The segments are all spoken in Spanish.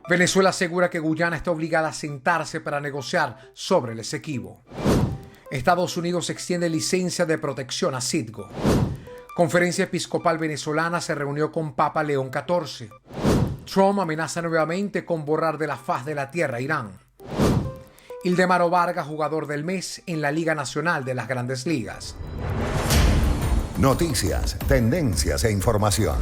Venezuela asegura que Guyana está obligada a sentarse para negociar sobre el Esequibo. Estados Unidos extiende licencia de protección a Citgo. Conferencia Episcopal Venezolana se reunió con Papa León XIV. Trump amenaza nuevamente con borrar de la faz de la tierra a Irán. Ildemaro Vargas, jugador del mes en la Liga Nacional de las Grandes Ligas. Noticias, tendencias e información.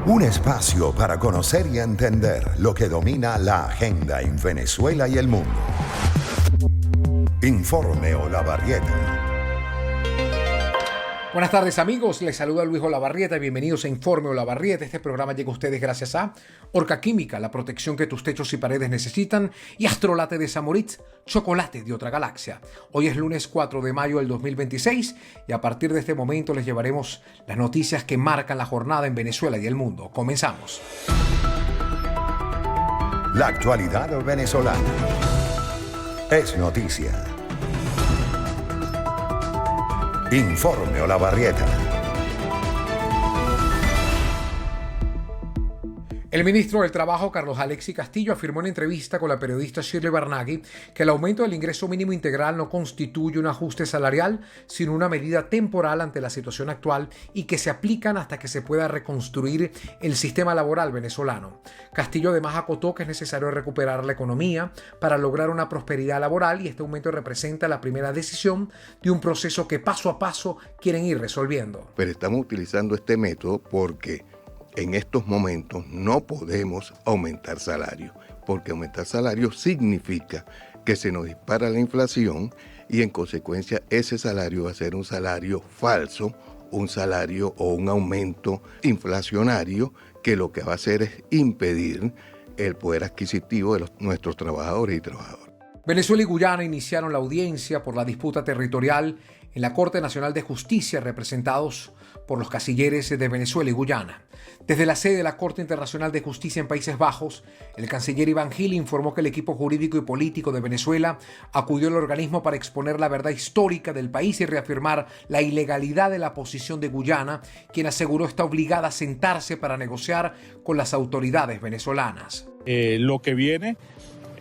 Un espacio para conocer y entender lo que domina la agenda en Venezuela y el mundo. Informe Olavarrieta. Buenas tardes amigos, les saluda Luis Olavarrieta y bienvenidos a Informe Olavarrieta. Este programa llega a ustedes gracias a Orca Química, la protección que tus techos y paredes necesitan, y Astrolate de Samoritz, chocolate de otra galaxia. Hoy es lunes 4 de mayo del 2026 y a partir de este momento les llevaremos las noticias que marcan la jornada en Venezuela y el mundo. Comenzamos. La actualidad venezolana es noticia. Informe Olavarrieta. El ministro del Trabajo, Carlos Alexis Castillo, afirmó en entrevista con la periodista Shirley Barnaghi que el aumento del ingreso mínimo integral no constituye un ajuste salarial, sino una medida temporal ante la situación actual y que se aplican hasta que se pueda reconstruir el sistema laboral venezolano. Castillo además acotó que es necesario recuperar la economía para lograr una prosperidad laboral y este aumento representa la primera decisión de un proceso que paso a paso quieren ir resolviendo. Pero estamos utilizando este método porque en estos momentos no podemos aumentar salario, porque aumentar salario significa que se nos dispara la inflación y en consecuencia ese salario va a ser un salario falso, un salario o un aumento inflacionario que lo que va a hacer es impedir el poder adquisitivo de nuestros trabajadores y trabajadoras. Venezuela y Guyana iniciaron la audiencia por la disputa territorial en la Corte Nacional de Justicia, representados por los cancilleres de Venezuela y Guyana. Desde la sede de la Corte Internacional de Justicia en Países Bajos, el canciller Iván Gil informó que el equipo jurídico y político de Venezuela acudió al organismo para exponer la verdad histórica del país y reafirmar la ilegalidad de la posición de Guyana, quien aseguró está obligada a sentarse para negociar con las autoridades venezolanas. Lo que viene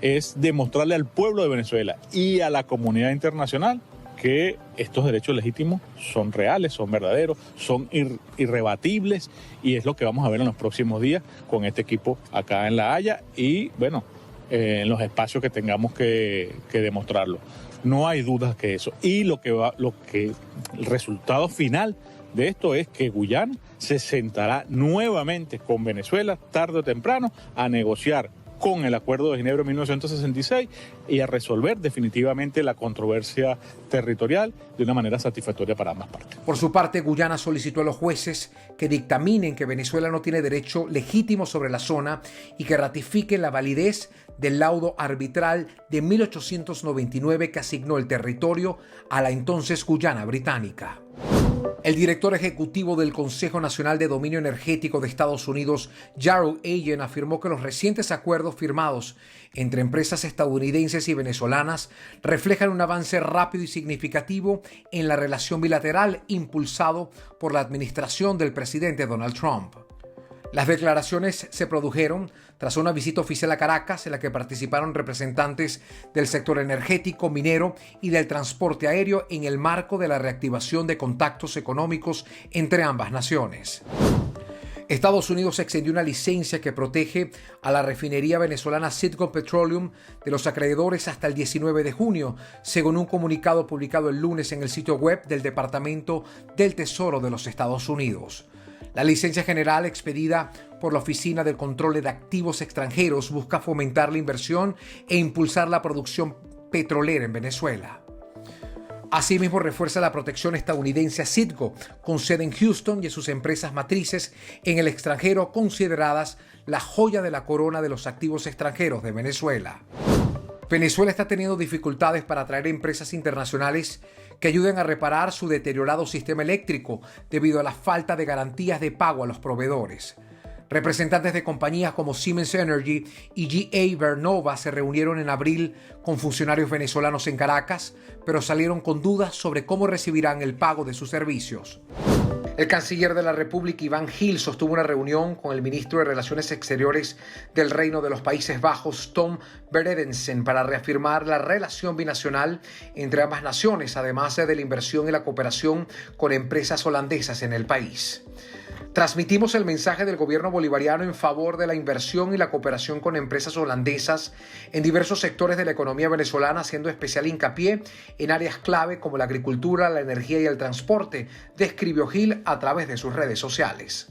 es demostrarle al pueblo de Venezuela y a la comunidad internacional que estos derechos legítimos son reales, son verdaderos, son irrebatibles y es lo que vamos a ver en los próximos días con este equipo acá en La Haya y bueno, en los espacios que tengamos que demostrarlo. No hay dudas que eso. Y el resultado final de esto es que Guyana se sentará nuevamente con Venezuela tarde o temprano a negociar con el Acuerdo de Ginebra de 1966 y a resolver definitivamente la controversia territorial de una manera satisfactoria para ambas partes. Por su parte, Guyana solicitó a los jueces que dictaminen que Venezuela no tiene derecho legítimo sobre la zona y que ratifiquen la validez del laudo arbitral de 1899 que asignó el territorio a la entonces Guyana británica. El director ejecutivo del Consejo Nacional de Dominio Energético de Estados Unidos, Jarrell Allen, afirmó que los recientes acuerdos firmados entre empresas estadounidenses y venezolanas reflejan un avance rápido y significativo en la relación bilateral impulsado por la administración del presidente Donald Trump. Las declaraciones se produjeron tras una visita oficial a Caracas en la que participaron representantes del sector energético, minero y del transporte aéreo en el marco de la reactivación de contactos económicos entre ambas naciones. Estados Unidos extendió una licencia que protege a la refinería venezolana Citgo Petroleum de los acreedores hasta el 19 de junio, según un comunicado publicado el lunes en el sitio web del Departamento del Tesoro de los Estados Unidos. La licencia general expedida por la Oficina del Control de Activos Extranjeros busca fomentar la inversión e impulsar la producción petrolera en Venezuela. Asimismo, refuerza la protección estadounidense a Citgo, con sede en Houston y a sus empresas matrices en el extranjero, consideradas la joya de la corona de los activos extranjeros de Venezuela. Venezuela está teniendo dificultades para atraer empresas internacionales que ayuden a reparar su deteriorado sistema eléctrico debido a la falta de garantías de pago a los proveedores. Representantes de compañías como Siemens Energy y GE Vernova se reunieron en abril con funcionarios venezolanos en Caracas, pero salieron con dudas sobre cómo recibirán el pago de sus servicios. El canciller de la República, Iván Gil, sostuvo una reunión con el ministro de Relaciones Exteriores del Reino de los Países Bajos, Tom Beredensen, para reafirmar la relación binacional entre ambas naciones, además de la inversión y la cooperación con empresas holandesas en el país. Transmitimos el mensaje del gobierno bolivariano en favor de la inversión y la cooperación con empresas holandesas en diversos sectores de la economía venezolana, haciendo especial hincapié en áreas clave como la agricultura, la energía y el transporte, describió Gil a través de sus redes sociales.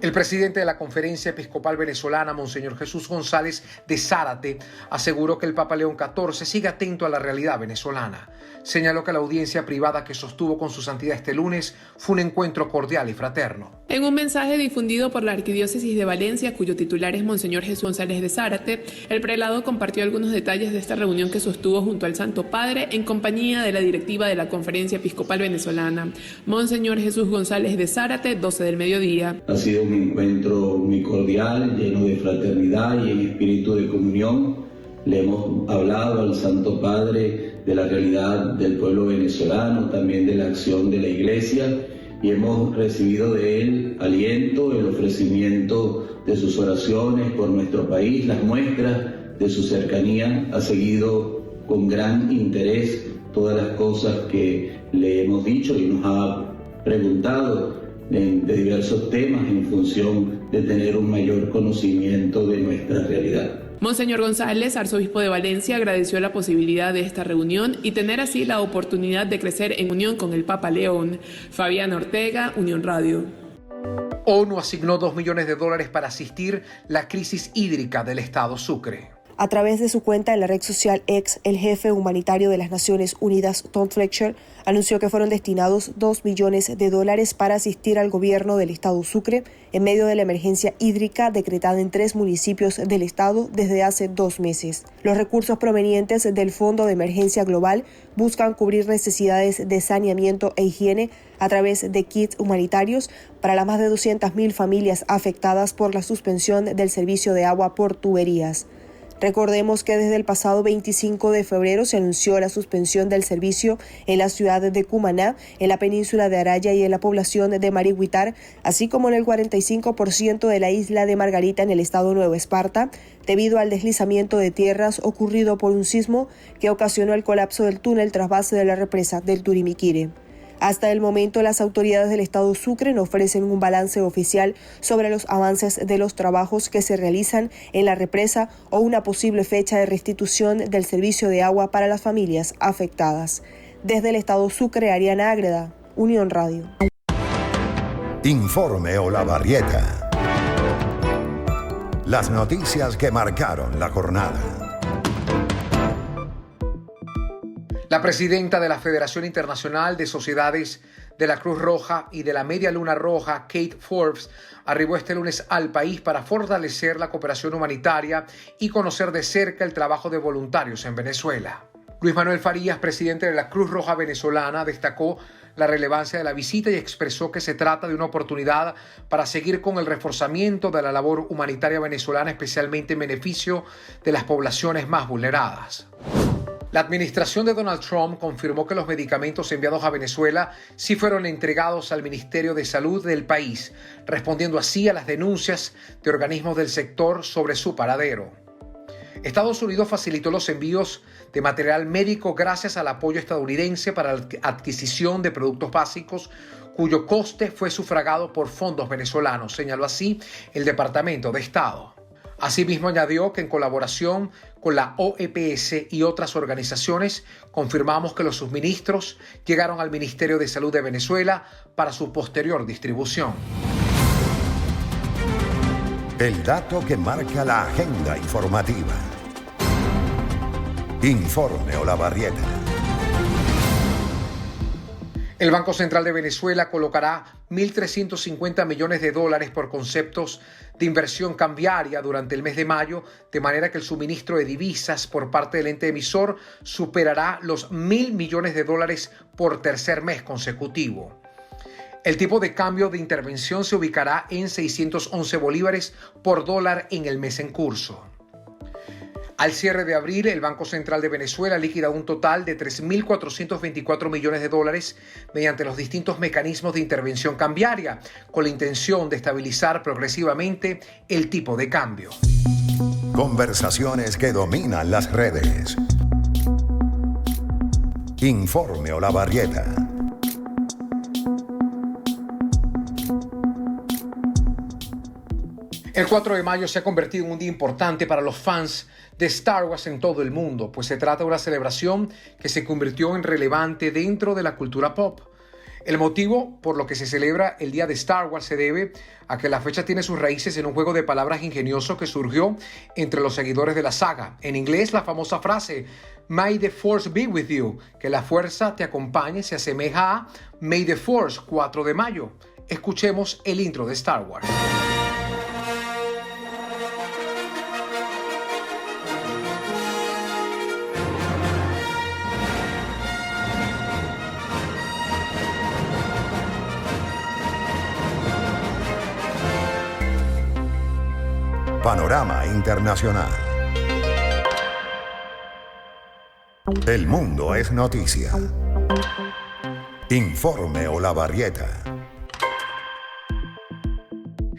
El presidente de la Conferencia Episcopal Venezolana, Monseñor Jesús González de Zárate, aseguró que el Papa León XIV sigue atento a la realidad venezolana. Señaló que la audiencia privada que sostuvo con su santidad este lunes fue un encuentro cordial y fraterno. En un mensaje difundido por la Arquidiócesis de Valencia, cuyo titular es Monseñor Jesús González de Zárate, el prelado compartió algunos detalles de esta reunión que sostuvo junto al Santo Padre en compañía de la directiva de la Conferencia Episcopal Venezolana. Monseñor Jesús González de Zárate, 12 del mediodía. Ha sido un encuentro muy cordial, lleno de fraternidad y en espíritu de comunión. Le hemos hablado al Santo Padre de la realidad del pueblo venezolano, también de la acción de la Iglesia, y hemos recibido de él aliento, el ofrecimiento de sus oraciones por nuestro país, las muestras de su cercanía. Ha seguido con gran interés todas las cosas que le hemos dicho y nos ha preguntado de diversos temas en función de tener un mayor conocimiento de nuestra realidad. Monseñor González, arzobispo de Valencia, agradeció la posibilidad de esta reunión y tener así la oportunidad de crecer en unión con el Papa León. Fabiana Ortega, Unión Radio. ONU asignó $2 millones para asistir la crisis hídrica del estado Sucre. A través de su cuenta en la red social X, el jefe humanitario de las Naciones Unidas, Tom Fletcher, anunció que fueron destinados $2 millones para asistir al gobierno del estado Sucre en medio de la emergencia hídrica decretada en 3 municipios del estado desde hace 2 meses. Los recursos provenientes del Fondo de Emergencia Global buscan cubrir necesidades de saneamiento e higiene a través de kits humanitarios para las más de 200.000 familias afectadas por la suspensión del servicio de agua por tuberías. Recordemos que desde el pasado 25 de febrero se anunció la suspensión del servicio en la ciudad de Cumaná, en la península de Araya y en la población de Marihuitar, así como en el 45% de la isla de Margarita en el estado Nueva Esparta, debido al deslizamiento de tierras ocurrido por un sismo que ocasionó el colapso del túnel trasvase de la represa del Turimiquire. Hasta el momento, las autoridades del estado Sucre no ofrecen un balance oficial sobre los avances de los trabajos que se realizan en la represa o una posible fecha de restitución del servicio de agua para las familias afectadas. Desde el estado Sucre, Ariana Ágreda, Unión Radio. Informe Olavarrieta. Las noticias que marcaron la jornada. La presidenta de la Federación Internacional de Sociedades de la Cruz Roja y de la Media Luna Roja, Kate Forbes, arribó este lunes al país para fortalecer la cooperación humanitaria y conocer de cerca el trabajo de voluntarios en Venezuela. Luis Manuel Farías, presidente de la Cruz Roja venezolana, destacó la relevancia de la visita y expresó que se trata de una oportunidad para seguir con el reforzamiento de la labor humanitaria venezolana, especialmente en beneficio de las poblaciones más vulneradas. La administración de Donald Trump confirmó que los medicamentos enviados a Venezuela sí fueron entregados al Ministerio de Salud del país, respondiendo así a las denuncias de organismos del sector sobre su paradero. Estados Unidos facilitó los envíos de material médico gracias al apoyo estadounidense para la adquisición de productos básicos, cuyo coste fue sufragado por fondos venezolanos, señaló así el Departamento de Estado. Asimismo, añadió que en colaboración con la OEPS y otras organizaciones, confirmamos que los suministros llegaron al Ministerio de Salud de Venezuela para su posterior distribución. El dato que marca la agenda informativa. Informe Olavarrieta. El Banco Central de Venezuela colocará $1.350 millones por conceptos de inversión cambiaria durante el mes de mayo, de manera que el suministro de divisas por parte del ente emisor superará los $1.000 millones por tercer mes consecutivo. El tipo de cambio de intervención se ubicará en 611 bolívares por dólar en el mes en curso. Al cierre de abril, el Banco Central de Venezuela ha liquidado un total de 3.424 millones de dólares mediante los distintos mecanismos de intervención cambiaria, con la intención de estabilizar progresivamente el tipo de cambio. Conversaciones que dominan las redes. Informe Olavarrieta. El 4 de mayo se ha convertido en un día importante para los fans de Star Wars en todo el mundo, pues se trata de una celebración que se convirtió en relevante dentro de la cultura pop. El motivo por lo que se celebra el Día de Star Wars se debe a que la fecha tiene sus raíces en un juego de palabras ingenioso que surgió entre los seguidores de la saga. En inglés, la famosa frase May the Force be with you, que la fuerza te acompañe, se asemeja a May the Force, 4 de mayo. Escuchemos el intro de Star Wars. Panorama Internacional. El mundo es noticia. Informe Olavarrieta.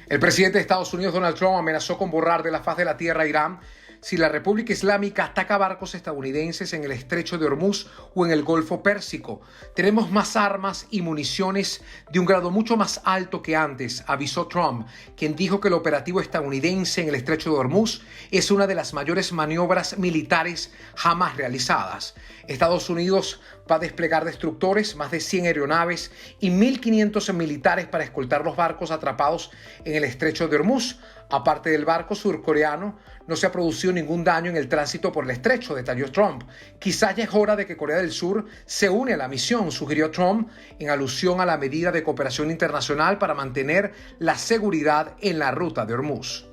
El presidente de Estados Unidos, Donald Trump, amenazó con borrar de la faz de la tierra a Irán si la República Islámica ataca barcos estadounidenses en el estrecho de Hormuz o en el Golfo Pérsico. Tenemos más armas y municiones de un grado mucho más alto que antes, avisó Trump, quien dijo que el operativo estadounidense en el estrecho de Hormuz es una de las mayores maniobras militares jamás realizadas. Estados Unidos va a desplegar destructores, más de 100 aeronaves y 1.500 militares para escoltar los barcos atrapados en el estrecho de Hormuz. Aparte del barco surcoreano, no se ha producido ningún daño en el tránsito por el estrecho, detalló Trump. Quizás ya es hora de que Corea del Sur se une a la misión, sugirió Trump, en alusión a la medida de cooperación internacional para mantener la seguridad en la ruta de Hormuz.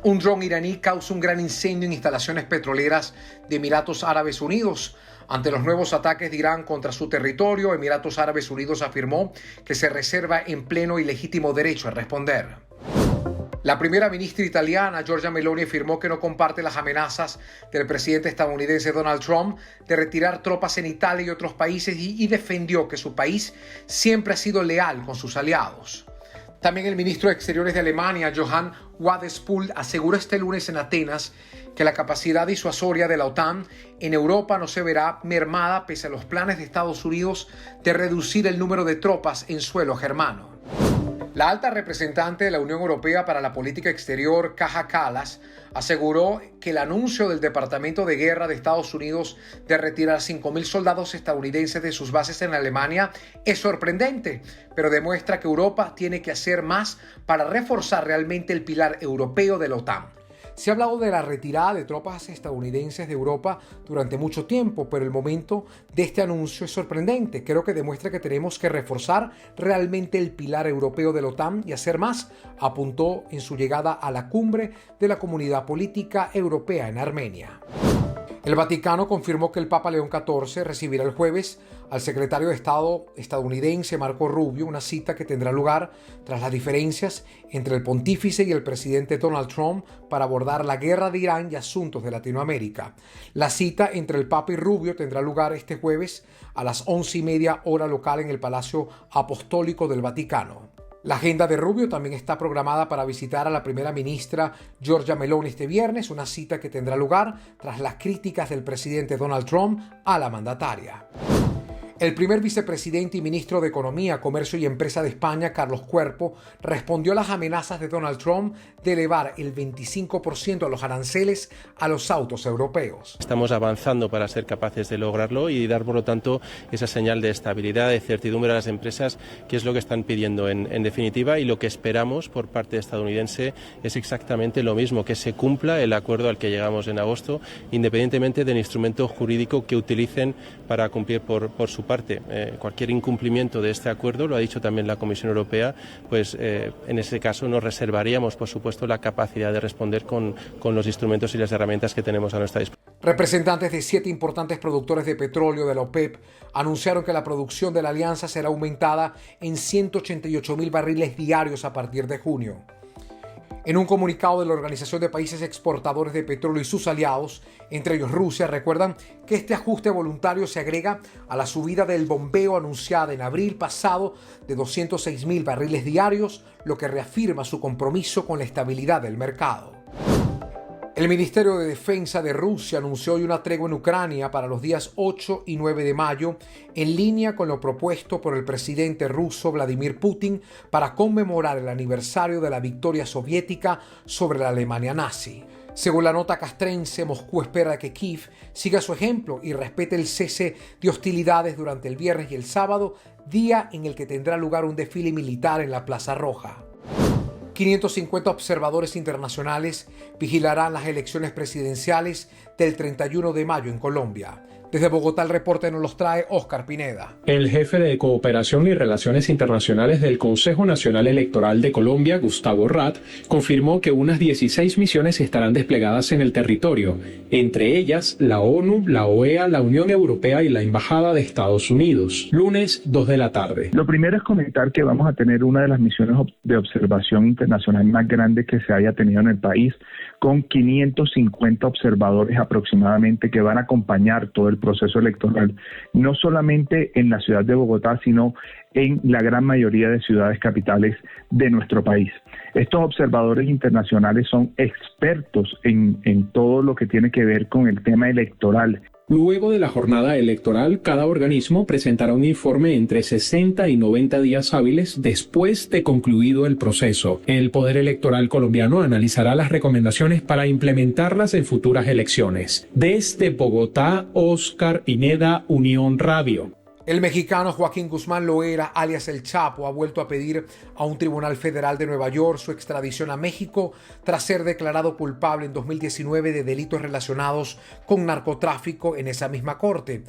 Un dron iraní causa un gran incendio en instalaciones petroleras de Emiratos Árabes Unidos. Ante los nuevos ataques de Irán contra su territorio, Emiratos Árabes Unidos afirmó que se reserva en pleno y legítimo derecho a responder. La primera ministra italiana, Giorgia Meloni, afirmó que no comparte las amenazas del presidente estadounidense Donald Trump de retirar tropas en Italia y otros países y defendió que su país siempre ha sido leal con sus aliados. También el ministro de Exteriores de Alemania, Johann Wadephul, aseguró este lunes en Atenas que la capacidad disuasoria de la OTAN en Europa no se verá mermada pese a los planes de Estados Unidos de reducir el número de tropas en suelo germano. La alta representante de la Unión Europea para la Política Exterior, Kaja Kallas, aseguró que el anuncio del Departamento de Guerra de Estados Unidos de retirar 5.000 soldados estadounidenses de sus bases en Alemania es sorprendente, pero demuestra que Europa tiene que hacer más para reforzar realmente el pilar europeo de la OTAN. Se ha hablado de la retirada de tropas estadounidenses de Europa durante mucho tiempo, pero el momento de este anuncio es sorprendente. Creo que demuestra que tenemos que reforzar realmente el pilar europeo de la OTAN y hacer más, apuntó en su llegada a la cumbre de la Comunidad Política Europea en Armenia. El Vaticano confirmó que el Papa León XIV recibirá el jueves al secretario de Estado estadounidense Marco Rubio, una cita que tendrá lugar tras las diferencias entre el pontífice y el presidente Donald Trump para abordar la guerra de Irán y asuntos de Latinoamérica. La cita entre el Papa y Rubio tendrá lugar este jueves a las 11:30 hora local en el Palacio Apostólico del Vaticano. La agenda de Rubio también está programada para visitar a la primera ministra Giorgia Meloni este viernes, una cita que tendrá lugar tras las críticas del presidente Donald Trump a la mandataria. El primer vicepresidente y ministro de Economía, Comercio y Empresa de España, Carlos Cuerpo, respondió a las amenazas de Donald Trump de elevar el 25% a los aranceles a los autos europeos. Estamos avanzando para ser capaces de lograrlo y dar, por lo tanto, esa señal de estabilidad, de certidumbre a las empresas, que es lo que están pidiendo en definitiva, y lo que esperamos por parte estadounidense es exactamente lo mismo, que se cumpla el acuerdo al que llegamos en agosto, independientemente del instrumento jurídico que utilicen para cumplir por su parte. Cualquier incumplimiento de este acuerdo, lo ha dicho también la Comisión Europea, pues en ese caso nos reservaríamos, por supuesto, la capacidad de responder con los instrumentos y las herramientas que tenemos a nuestra disposición. Representantes de 7 importantes productores de petróleo de la OPEP anunciaron que la producción de la alianza será aumentada en 188.000 barriles diarios a partir de junio. En un comunicado de la Organización de Países Exportadores de Petróleo y sus aliados, entre ellos Rusia, recuerdan que este ajuste voluntario se agrega a la subida del bombeo anunciada en abril pasado de 206.000 barriles diarios, lo que reafirma su compromiso con la estabilidad del mercado. El Ministerio de Defensa de Rusia anunció hoy una tregua en Ucrania para los días 8 y 9 de mayo, en línea con lo propuesto por el presidente ruso Vladimir Putin para conmemorar el aniversario de la victoria soviética sobre la Alemania nazi. Según la nota castrense, Moscú espera que Kiev siga su ejemplo y respete el cese de hostilidades durante el viernes y el sábado, día en el que tendrá lugar un desfile militar en la Plaza Roja. 550 observadores internacionales vigilarán las elecciones presidenciales del 31 de mayo en Colombia. Desde Bogotá el reporte nos los trae Óscar Pineda. El jefe de Cooperación y Relaciones Internacionales del Consejo Nacional Electoral de Colombia, Gustavo Rath, confirmó que unas 16 misiones estarán desplegadas en el territorio, entre ellas la ONU, la OEA, la Unión Europea y la Embajada de Estados Unidos, lunes 2 de la tarde. Lo primero es comentar que vamos a tener una de las misiones de observación internacional más grandes que se haya tenido en el país, con 550 observadores aproximadamente que van a acompañar todo el proceso electoral, no solamente en la ciudad de Bogotá, sino en la gran mayoría de ciudades capitales de nuestro país. Estos observadores internacionales son expertos en todo lo que tiene que ver con el tema electoral. Luego de la jornada electoral, cada organismo presentará un informe entre 60 y 90 días hábiles después de concluido el proceso. El Poder Electoral colombiano analizará las recomendaciones para implementarlas en futuras elecciones. Desde Bogotá, Óscar Pineda, Unión Radio. El mexicano Joaquín Guzmán Loera, alias El Chapo, ha vuelto a pedir a un tribunal federal de Nueva York su extradición a México tras ser declarado culpable en 2019 de delitos relacionados con narcotráfico en esa misma corte.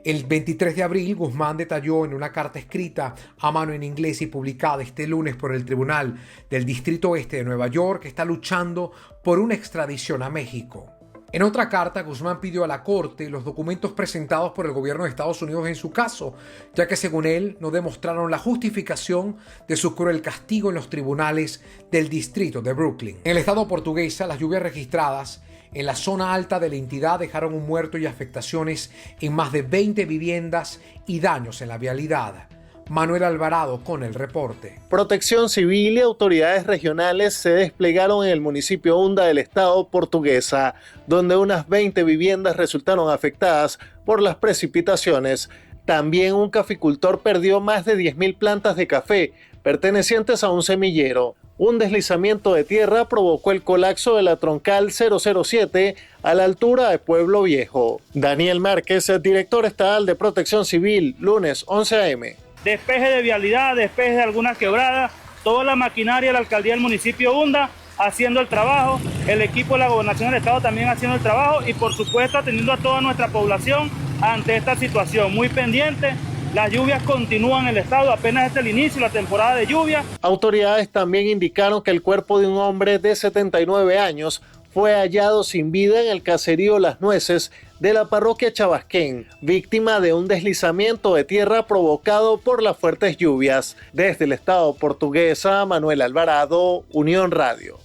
El 23 de abril, Guzmán detalló en una carta escrita a mano en inglés y publicada este lunes por el Tribunal del Distrito Este de Nueva York que está luchando por una extradición a México. En otra carta, Guzmán pidió a la Corte los documentos presentados por el gobierno de Estados Unidos en su caso, ya que según él no demostraron la justificación de su cruel castigo en los tribunales del distrito de Brooklyn. En el estado portuguesa, las lluvias registradas en la zona alta de la entidad dejaron un muerto y afectaciones en más de 20 viviendas y daños en la vialidad. Manuel Alvarado con el reporte. Protección Civil y autoridades regionales se desplegaron en el municipio Unda del estado Portuguesa, donde unas 20 viviendas resultaron afectadas por las precipitaciones. También un caficultor perdió más de 10.000 plantas de café pertenecientes a un semillero. Un deslizamiento de tierra provocó el colapso de la troncal 007 a la altura de Pueblo Viejo. Daniel Márquez, el director estatal de Protección Civil, lunes 11 a.m. Despeje de vialidad, despeje de algunas quebradas, toda la maquinaria de la alcaldía del municipio Unda haciendo el trabajo, el equipo de la gobernación del estado también haciendo el trabajo y por supuesto atendiendo a toda nuestra población ante esta situación. Muy pendiente, las lluvias continúan en el estado, apenas es el inicio de la temporada de lluvia. Autoridades también indicaron que el cuerpo de un hombre de 79 años fue hallado sin vida en el caserío Las Nueces de la parroquia Chabasquén, víctima de un deslizamiento de tierra provocado por las fuertes lluvias. Desde el estado portuguesa, Manuel Alvarado, Unión Radio.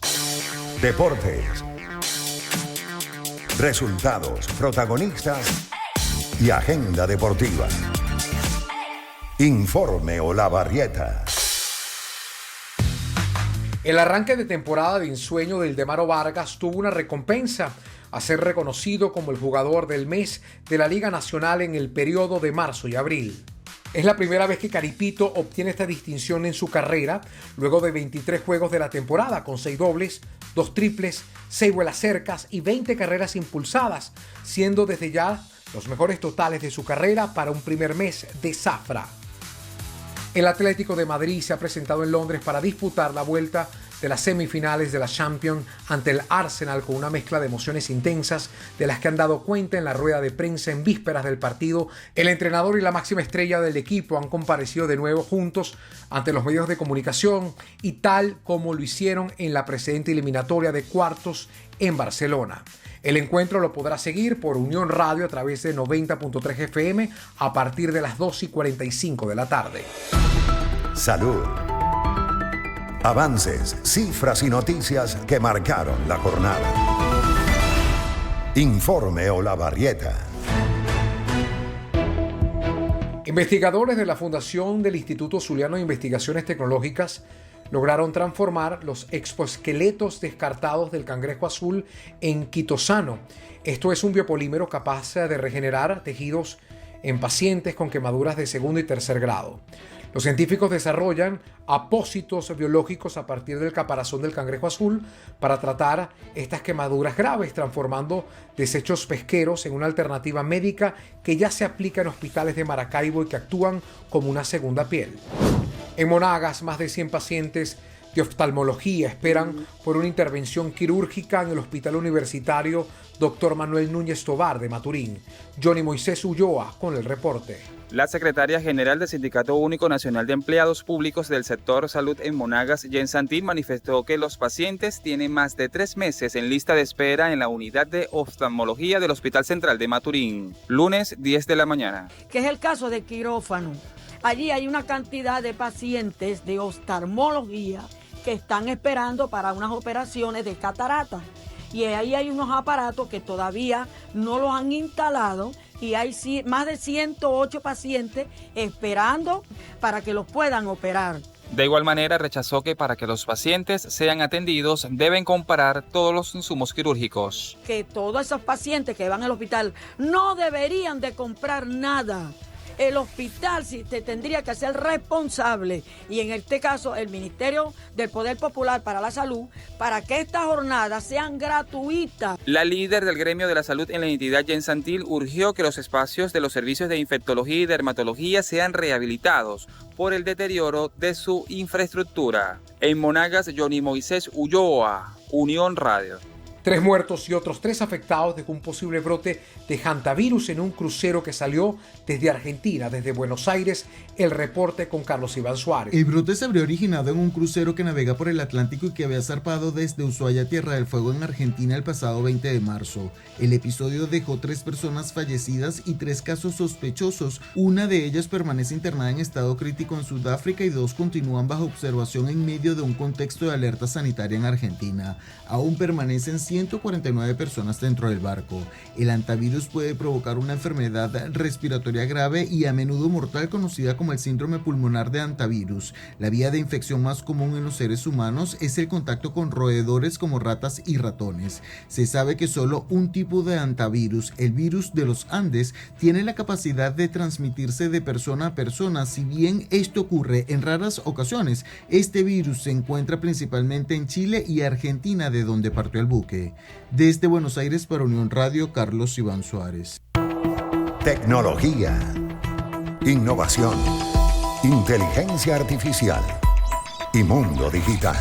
Deportes. Resultados, protagonistas y agenda deportiva. Informe Olavarrieta. El arranque de temporada de ensueño del Demaro Vargas tuvo una recompensa a ser reconocido como el jugador del mes de la Liga Nacional en el periodo de marzo y abril. Es la primera vez que Caripito obtiene esta distinción en su carrera, luego de 23 juegos de la temporada, con 6 dobles, 2 triples, 6 vuelas cercas y 20 carreras impulsadas, siendo desde ya los mejores totales de su carrera para un primer mes de zafra. El Atlético de Madrid se ha presentado en Londres para disputar la vuelta de las semifinales de la Champions ante el Arsenal con una mezcla de emociones intensas de las que han dado cuenta en la rueda de prensa en vísperas del partido. El entrenador y la máxima estrella del equipo han comparecido de nuevo juntos ante los medios de comunicación y tal como lo hicieron en la precedente eliminatoria de cuartos en Barcelona. El encuentro lo podrá seguir por Unión Radio a través de 90.3 FM a partir de las 2:45 de la tarde. Salud. Avances, cifras y noticias que marcaron la jornada. Informe Olavarrieta. Investigadores de la Fundación del Instituto Zuliano de Investigaciones Tecnológicas lograron transformar los exoesqueletos descartados del cangrejo azul en quitosano. Esto es un biopolímero capaz de regenerar tejidos en pacientes con quemaduras de segundo y tercer grado. Los científicos desarrollan apósitos biológicos a partir del caparazón del cangrejo azul para tratar estas quemaduras graves, transformando desechos pesqueros en una alternativa médica que ya se aplica en hospitales de Maracaibo y que actúan como una segunda piel. En Monagas, más de 100 pacientes de oftalmología esperan por una intervención quirúrgica en el Hospital Universitario Dr. Manuel Núñez Tovar de Maturín. Johnny Moisés Ulloa con el reporte. La secretaria general del Sindicato Único Nacional de Empleados Públicos del Sector Salud en Monagas, Jen Santil, manifestó que los pacientes tienen más de 3 meses en lista de espera en la unidad de oftalmología del Hospital Central de Maturín. Lunes, 10 de la mañana. Que es el caso de quirófano. Allí hay una cantidad de pacientes de oftalmología que están esperando para unas operaciones de catarata. Y ahí hay unos aparatos que todavía no los han instalado y hay más de 108 pacientes esperando para que los puedan operar. De igual manera, rechazó que para que los pacientes sean atendidos deben comprar todos los insumos quirúrgicos. Que todos esos pacientes que van al hospital no deberían de comprar nada. El hospital sí te tendría que ser responsable y en este caso el Ministerio del Poder Popular para la Salud para que estas jornadas sean gratuitas. La líder del gremio de la salud en la entidad, Jen Santil, urgió que los espacios de los servicios de infectología y dermatología sean rehabilitados por el deterioro de su infraestructura. En Monagas, Johnny Moisés Ulloa, Unión Radio. 3 muertos y otros 3 afectados de un posible brote de hantavirus en un crucero que salió desde Argentina, desde Buenos Aires. El reporte con Carlos Iván Suárez. El brote se habría originado en un crucero que navega por el Atlántico y que había zarpado desde Ushuaia, Tierra del Fuego, en Argentina el pasado 20 de marzo. El episodio dejó 3 personas fallecidas y 3 casos sospechosos. Una de ellas permanece internada en estado crítico en Sudáfrica y 2 continúan bajo observación en medio de un contexto de alerta sanitaria en Argentina. Aún permanecen 149 personas dentro del barco. El hantavirus puede provocar una enfermedad respiratoria grave y a menudo mortal conocida como el síndrome pulmonar de hantavirus. La vía de infección más común en los seres humanos es el contacto con roedores como ratas y ratones. Se sabe que solo un tipo de hantavirus, el virus de los Andes, tiene la capacidad de transmitirse de persona a persona. Si bien esto ocurre en raras ocasiones, este virus se encuentra principalmente en Chile y Argentina, de donde partió el buque. Desde Buenos Aires para Unión Radio, Carlos Iván Suárez. Tecnología, innovación, inteligencia artificial y mundo digital.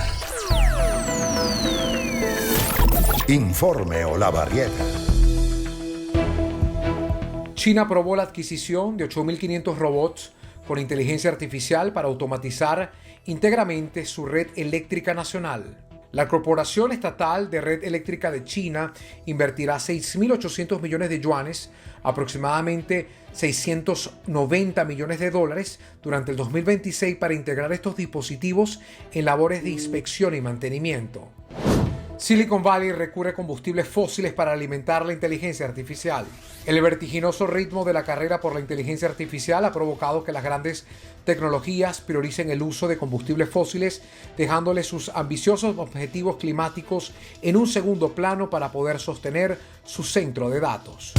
Informe Olavarrieta. China aprobó la adquisición de 8.500 robots con inteligencia artificial para automatizar íntegramente su red eléctrica nacional. La Corporación Estatal de Red Eléctrica de China invertirá 6.800 millones de yuanes, aproximadamente 690 millones de dólares, durante el 2026 para integrar estos dispositivos en labores de inspección y mantenimiento. Silicon Valley recurre a combustibles fósiles para alimentar la inteligencia artificial. El vertiginoso ritmo de la carrera por la inteligencia artificial ha provocado que las grandes tecnologías prioricen el uso de combustibles fósiles, dejándole sus ambiciosos objetivos climáticos en un segundo plano para poder sostener su centro de datos.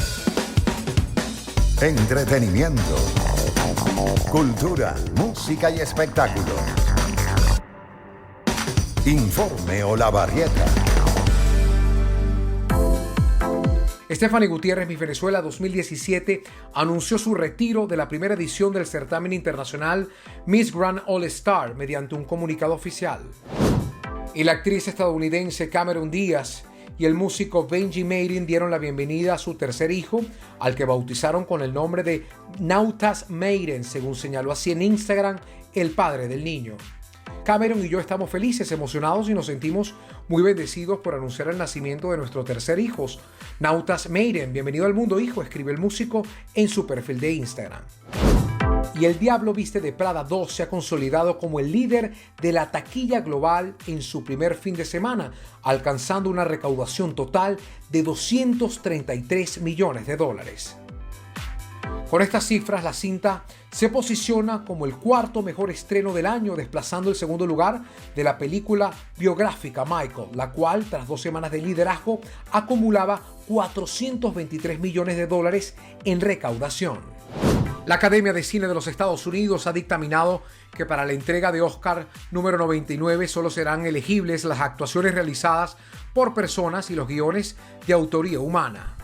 Entretenimiento, cultura, música y espectáculos. Informe Olavarrieta. Stephanie Gutiérrez Miss Venezuela 2017 anunció su retiro de la primera edición del certamen internacional Miss Grand All Star mediante un comunicado oficial. Y la actriz estadounidense Cameron Díaz y el músico Benji Maiden dieron la bienvenida a su tercer hijo, al que bautizaron con el nombre de Nautas Maiden, según señaló así en Instagram el padre del niño. Cameron y yo estamos felices, emocionados y nos sentimos muy bendecidos por anunciar el nacimiento de nuestro tercer hijo, Nautas Maiden. Bienvenido al mundo, hijo, escribe el músico en su perfil de Instagram. Y El Diablo Viste de Prada 2 se ha consolidado como el líder de la taquilla global en su primer fin de semana, alcanzando una recaudación total de $233 millones. Con estas cifras, la cinta se posiciona como el cuarto mejor estreno del año, desplazando el segundo lugar de la película biográfica Michael, la cual, tras 2 semanas de liderazgo, acumulaba $423 millones en recaudación. La Academia de Cine de los Estados Unidos ha dictaminado que para la entrega de Oscar número 99 solo serán elegibles las actuaciones realizadas por personas y los guiones de autoría humana.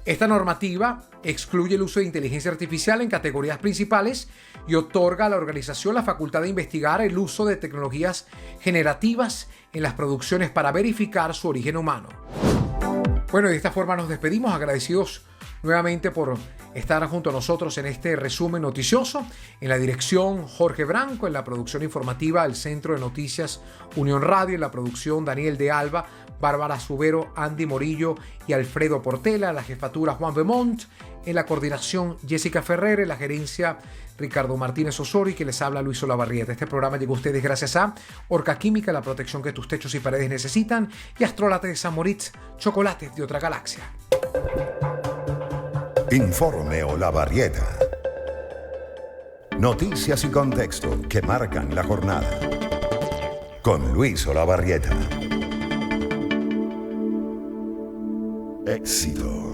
Esta normativa excluye el uso de inteligencia artificial en categorías principales y otorga a la organización la facultad de investigar el uso de tecnologías generativas en las producciones para verificar su origen humano. Bueno, y de esta forma nos despedimos, agradecidos nuevamente por estar junto a nosotros en este resumen noticioso. En la dirección, Jorge Branco; en la producción informativa, el Centro de Noticias Unión Radio; en la producción, Daniel de Alba, Bárbara Subero, Andy Morillo y Alfredo Portela; en la jefatura, Juan Bemont; en la coordinación, Jessica Ferrer; en la gerencia, Ricardo Martínez Osorio, y que les habla, Luis Olavarrieta. Este programa llegó a ustedes gracias a Orca Química, la protección que tus techos y paredes necesitan, y Astrolate de San Moritz, chocolates de otra galaxia. Informe Olavarrieta. Noticias y contexto que marcan la jornada. Con Luis Olavarrieta. Éxito.